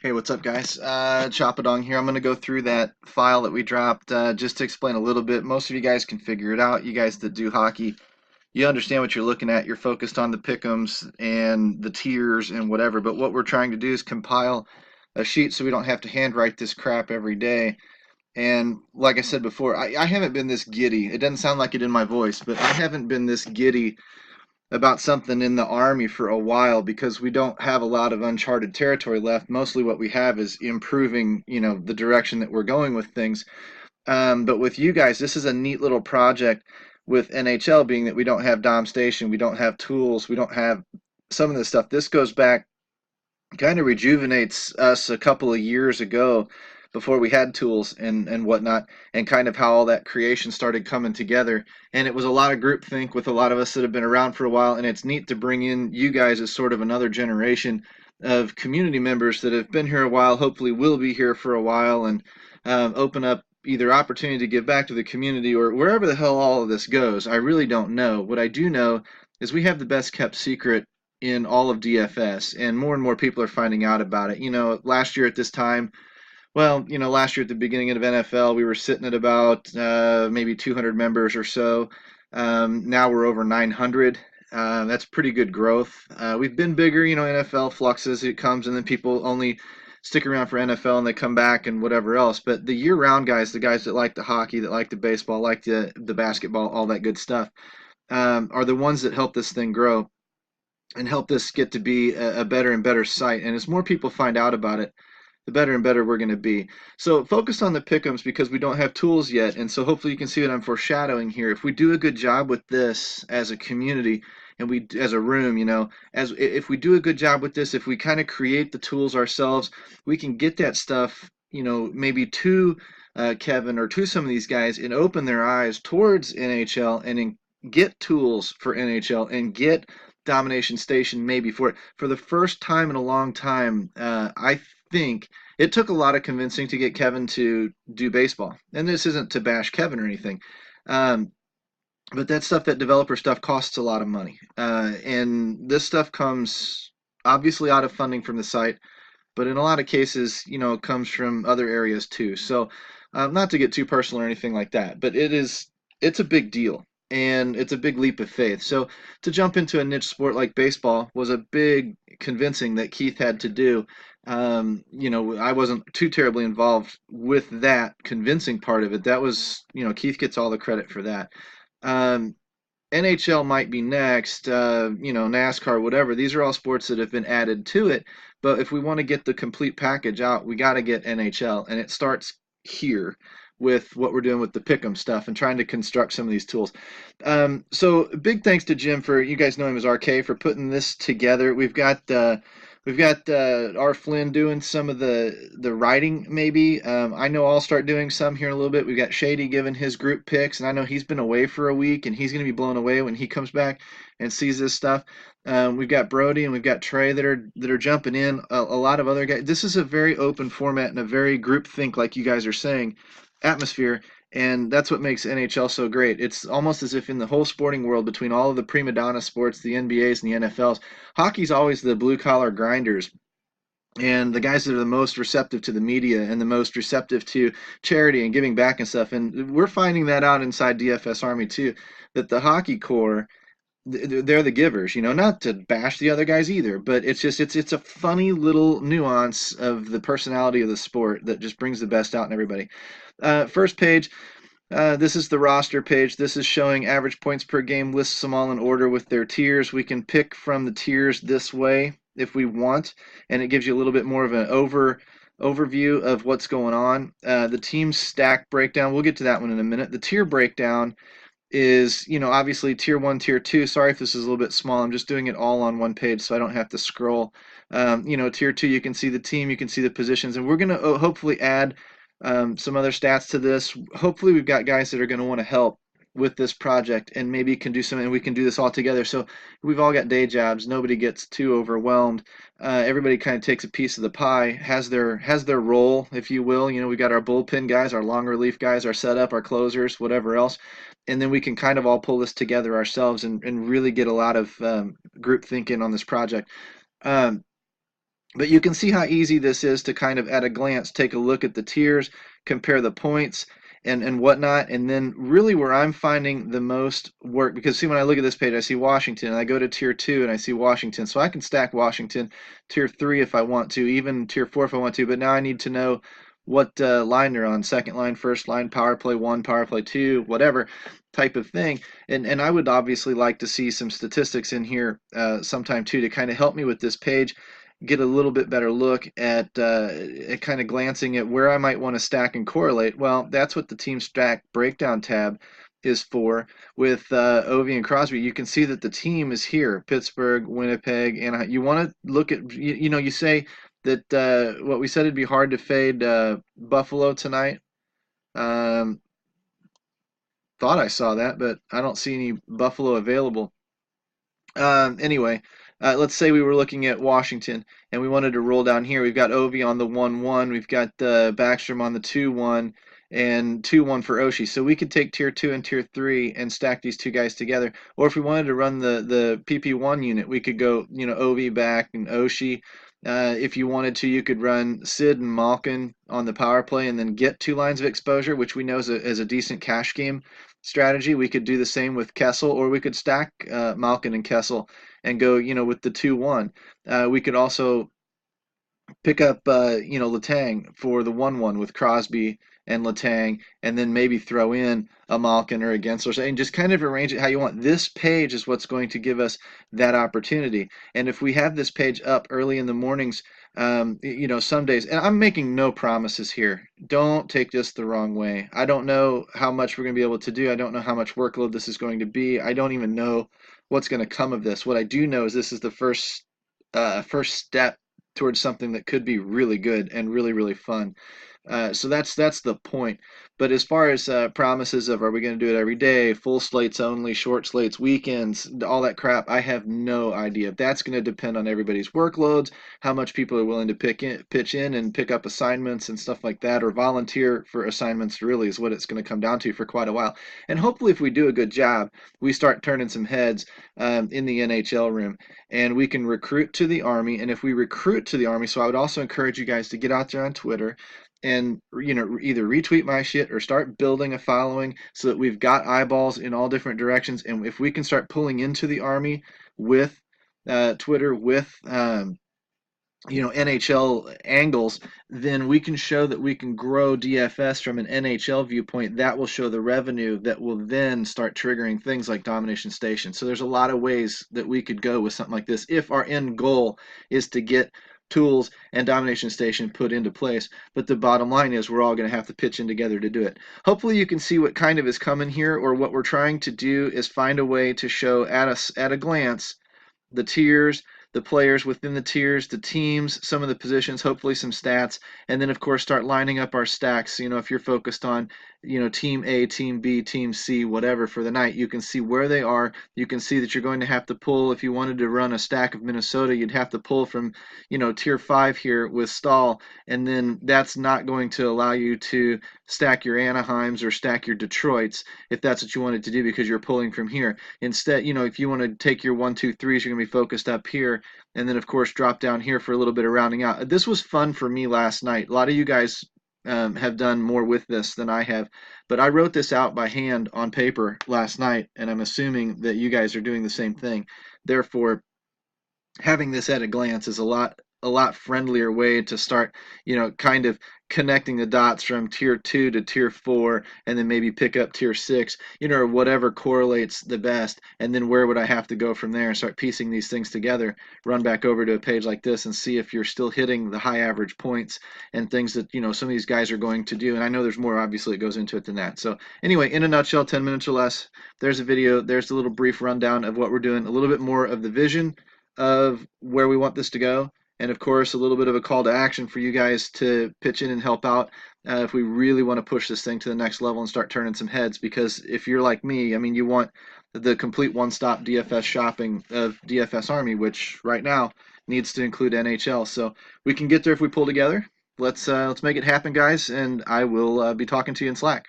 Hey, what's up, guys? Chopadong here. I'm going to go through that file that we dropped just to explain a little bit. Most of you guys can figure it out. You guys that do hockey, you understand what you're looking at. You're focused on the pick'ems and the tiers and whatever. But what we're trying to do is compile a sheet so we don't have to handwrite this crap every day. And like I said before, I haven't been this giddy. It doesn't sound like it in my voice, but I haven't been this giddy about something in the Army for a while because we don't have a lot of uncharted territory left. Mostly what we have is improving, the direction that we're going with things. But with you guys, this is a neat little project with NHL being that we don't have Dom Station, we don't have tools, we don't have some of this stuff. This goes back, kind of rejuvenates us a couple of years ago before we had tools and whatnot, and kind of how all that creation started coming together. And it was a lot of groupthink with a lot of us that have been around for a while, and it's neat to bring in you guys as sort of another generation of community members that have been here a while, hopefully will be here for a while, and open up either opportunity to give back to the community or wherever the hell all of this goes. I really don't know. What I do know is we have the best kept secret in all of DFS, and more people are finding out about it. Last year at this time, last year at the beginning of NFL, we were sitting at about maybe 200 members or so. Now we're over 900. That's pretty good growth. We've been bigger, NFL fluxes, it comes, and then people only stick around for NFL and they come back and whatever else. But the year-round guys, the guys that like the hockey, that like the baseball, like the basketball, all that good stuff, are the ones that help this thing grow and help this get to be a better and better site. And as more people find out about it, the better and better we're going to be. So focus on the pick'ems because we don't have tools yet. And so hopefully you can see what I'm foreshadowing here. If we do a good job with this as a community and we as a room, as if we do a good job with this, if we kind of create the tools ourselves, we can get that stuff, maybe to Kevin or to some of these guys and open their eyes towards NHL and get tools for NHL and get Domination Station maybe for it. For the first time in a long time, I think it took a lot of convincing to get Kevin to do baseball. And this isn't to bash Kevin or anything. Um, but that stuff, that developer stuff, costs a lot of money. And this stuff comes obviously out of funding from the site, but in a lot of cases, it comes from other areas too. So, not to get too personal or anything like that, but it's a big deal and it's a big leap of faith. So, to jump into a niche sport like baseball was a big convincing that Keith had to do. I wasn't too terribly involved with that convincing part of it. That was, Keith gets all the credit for that. Um, NHL might be next, NASCAR, whatever. These are all sports that have been added to it. But if we want to get the complete package out, we got to get NHL. And it starts here with what we're doing with the Pick'em stuff and trying to construct some of these tools. So big thanks to Jim for, you guys know him as RK, for putting this together. We've got R. Flynn doing some of the writing, maybe. I know I'll start doing some here in a little bit. We've got Shady giving his group picks, and I know he's been away for a week, and he's going to be blown away when he comes back and sees this stuff. We've got Brody and we've got Trey that are jumping in. A lot of other guys. This is a very open format and a very group think, like you guys are saying, atmosphere. And that's what makes NHL so great. It's almost as if in the whole sporting world, between all of the prima donna sports, the NBAs and the NFLs, hockey's always the blue collar grinders and the guys that are the most receptive to the media and the most receptive to charity and giving back and stuff. And we're finding that out inside DFS Army too, that the hockey core, they're the givers, not to bash the other guys either, but it's a funny little nuance of the personality of the sport that just brings the best out in everybody. First page, this is the roster page. This is showing average points per game, lists them all in order with their tiers. We can pick from the tiers this way if we want, and it gives you a little bit more of an overview of what's going on. The team stack breakdown, we'll get to that one in a minute. The tier breakdown is, obviously tier 1, tier 2. Sorry if this is a little bit small. I'm just doing it all on one page so I don't have to scroll. Tier 2, you can see the team, you can see the positions, and we're going to hopefully add some other stats to this. Hopefully we've got guys that are going to want to help with this project and maybe can do something and we can do this all together. So we've all got day jobs. Nobody gets too overwhelmed. Everybody kind of takes a piece of the pie, has their role, if you will. We got our bullpen guys, our long relief guys, our setup, our closers, whatever else. And then we can kind of all pull this together ourselves and really get a lot of group thinking on this project. Um, But you can see how easy this is to kind of at a glance take a look at the tiers, compare the points and whatnot. And then really where I'm finding the most work, because see, when I look at this page, I see Washington and I go to tier 2 and I see Washington. So I can stack Washington tier 3 if I want to, even tier 4 if I want to. But now I need to know what line they're on, second line, first line, power play 1, power play 2, whatever type of thing. And I would obviously like to see some statistics in here sometime too to kind of help me with this page, get a little bit better look at kind of glancing at where I might want to stack and correlate. Well, that's what the team stack breakdown tab is for with Ovi and Crosby. You can see that the team is here: Pittsburgh, Winnipeg, and you want to look at, you know, you say that what we said, it'd be hard to fade Buffalo tonight. Um, thought I saw that, but I don't see any Buffalo available. Anyway, let's say we were looking at Washington and we wanted to roll down here. We've got Ovi on the 1-1. We've got Backstrom on the 2-1 and 2-1 for Oshie. So we could take tier 2 and tier 3 and stack these two guys together. Or if we wanted to run the PP1 unit, we could go, you know, Ovi back and Oshie. If you wanted to, you could run Sid and Malkin on the power play and then get 2 lines of exposure, which we know is a decent cash game strategy. We could do the same with Kessel, or we could stack Malkin and Kessel and go, you know, with the 2-1. We could also pick up, you know, Letang for the 1-1 with Crosby and Letang, and then maybe throw in a Malkin or a Gensler, and just kind of arrange it how you want. This page is what's going to give us that opportunity. And if we have this page up early in the mornings, you know, some days, and I'm making no promises here. Don't take this the wrong way. I don't know how much we're going to be able to do. I don't know how much workload this is going to be. I don't even know what's going to come of this. What I do know is this is the first step towards something that could be really good and really, really fun. So that's the point. But as far as promises of, are we going to do it every day, full slates only, short slates, weekends, all that crap, I have no idea. That's going to depend on everybody's workloads, how much people are willing to pitch in and pick up assignments and stuff like that, or volunteer for assignments. Really is what it's going to come down to for quite a while. And hopefully, if we do a good job, we start turning some heads in the NHL room, and we can recruit to the Army. And if we recruit to the Army, so I would also encourage you guys to get out there on Twitter and, you know, either retweet my shit or start building a following so that we've got eyeballs in all different directions. And if we can start pulling into the Army with Twitter, with you know, NHL angles, then we can show that we can grow DFS from an NHL viewpoint. That will show the revenue that will then start triggering things like Domination Station. So there's a lot of ways that we could go with something like this if our end goal is to get tools and Domination Station put into place. But the bottom line is we're all going to have to pitch in together to do it. Hopefully you can see what kind of is coming here, or what we're trying to do is find a way to show at a glance the tiers, the players within the tiers, the teams, some of the positions, hopefully some stats, and then of course start lining up our stacks. You know, if you're focused on, you know, team A, team B, team C, whatever for the night, you can see where they are. You can see that you're going to have to pull. If you wanted to run a stack of Minnesota, you'd have to pull from, you know, tier 5 here with Stahl, and then that's not going to allow you to stack your Anaheims or stack your Detroits if that's what you wanted to do, because you're pulling from here. Instead, you know, if you want to take your 1, 2, 3s, you're going to be focused up here, and then of course drop down here for a little bit of rounding out. This was fun for me last night. A lot of you guys have done more with this than I have, but I wrote this out by hand on paper last night, and I'm assuming that you guys are doing the same thing. Therefore, having this at a glance is a lot friendlier way to start, you know, kind of connecting the dots from tier 2 to tier 4, and then maybe pick up tier 6, you know, or whatever correlates the best. And then where would I have to go from there and start piecing these things together, run back over to a page like this and see if you're still hitting the high average points and things that, you know, some of these guys are going to do. And I know there's more obviously that goes into it than that. So anyway, in a nutshell, 10 minutes or less, there's a video, there's a little brief rundown of what we're doing, a little bit more of the vision of where we want this to go, and of course a little bit of a call to action for you guys to pitch in and help out if we really want to push this thing to the next level and start turning some heads. Because if you're like me, I mean, you want the complete one-stop DFS shopping of DFS Army, which right now needs to include NHL. So we can get there if we pull together. Let's make it happen, guys, and I will be talking to you in Slack.